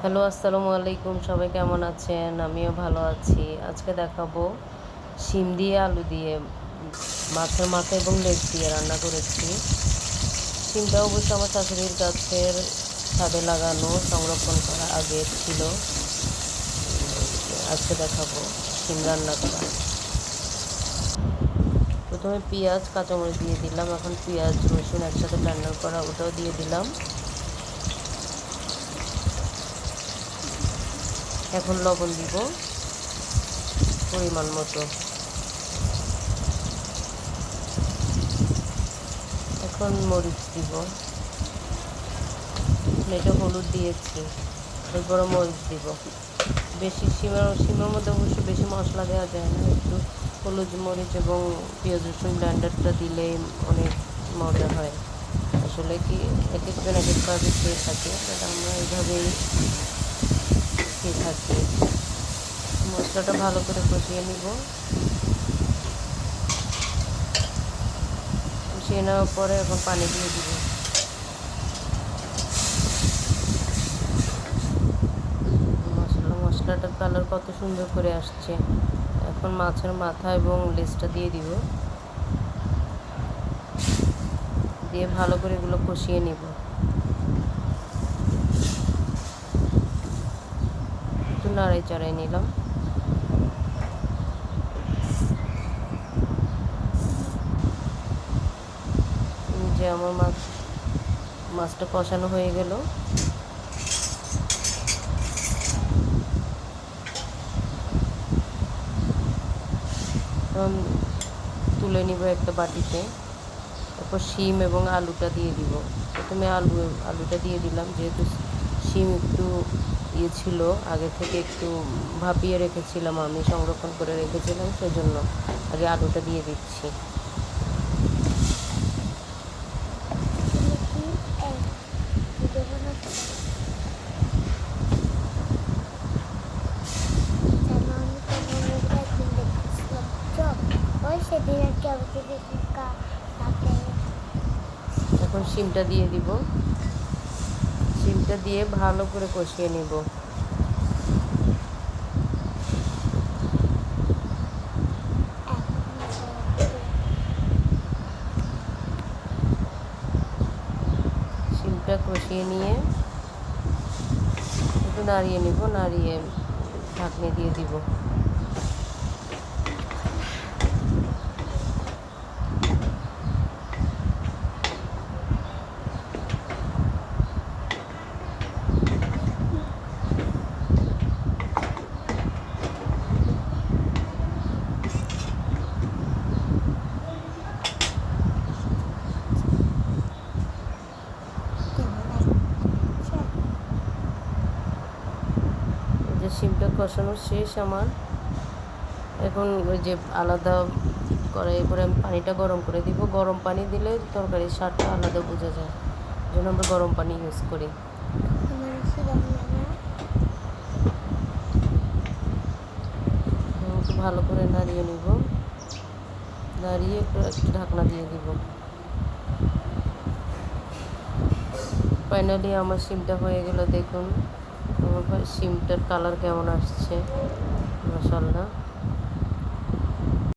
Hello, আসসালামু আলাইকুম। সবাই কেমন আছেন? আমিও ভালো আছি। আজকে দেখাবো শিম দিয়ে আলু দিয়ে মাছের মাথা এবং লেজ দিয়ে রান্না করেছি। শিমটা অবশ্য আমার শাশুড়ির গাছের ছাদে লাগানো, সংরক্ষণ করা আগে ছিল। আজকে দেখাবো শিম রান্না করা। প্রথমে পেঁয়াজ কাঁচামরিচ দিয়ে দিলাম। এখন পেঁয়াজ রসুন একসাথে ব্লেন্ডার করা ওটাও দিয়ে দিলাম। এখন লবণ দিব পরিমাণ মতো। এখন মরিচ দিব, এটা হলুদ দিয়েছি, এরপরে মরিচ দিব। বেশি শিমের মধ্যে অবশ্য বেশি মশলা দেওয়া যায় না, একটু হলুদ মরিচ এবং পেঁয়াজ রসুন ব্লেন্ডারটা দিলেই অনেক মজা হয়। আসলে কি এক একজন এক একভাবে খেয়ে থাকে, বাট আমরা এইভাবেই খেয়ে থাকি। মশলাটা ভালো করে কষিয়ে নিব। কষিয়ে নেওয়ার পরে এখন পানি দিয়ে দিব। মশলাটার কালার কত সুন্দর করে আসছে। এখন মাছের মাথা এবং লেজটা দিয়ে দিব, দিয়ে ভালো করে এগুলো কষিয়ে নিব। একটু নাড়াই চাড়াই নিলাম। যে আমার মাছটা কষানো হয়ে গেল। তুলে নিব একটা বাটিতে। তারপর শিম এবং আলুটা দিয়ে দিব। প্রথমে আলুটা দিয়ে দিলাম, যেহেতু শিম একটু ছিল, আগে থেকে একটু ভাপিয়ে রেখেছিলাম, আমি সংরক্ষণ করে রেখেছিলাম, সেজন্য আগে আলুটা দিয়ে দিচ্ছি। এখন শিমটা দিয়ে দিব। শিমটা দিয়ে ভালো করে কষিয়ে নিব। শিমটা কষিয়ে নিয়ে একটু নাড়িয়ে নিব, নাড়িয়ে ঢাকনি দিয়ে দিব। যে শিমটা কষানো শেষ আমার। এখন ওই যে আলাদা কড়াই করে আমি পানিটা গরম করে দিব। গরম পানি দিলে তরকারির স্বাদটা আলাদা বোঝা যায়, যেন আমরা গরম পানি ইউজ করি। একটু ভালো করে নাড়িয়ে নিব, নাড়িয়ে একটু ঢাকনা দিয়ে দিব। ফাইনালি আমার শিমটা হয়ে গেল। দেখুন আমার শিমটার কালার কেমন আসছে, মাশাআল্লাহ।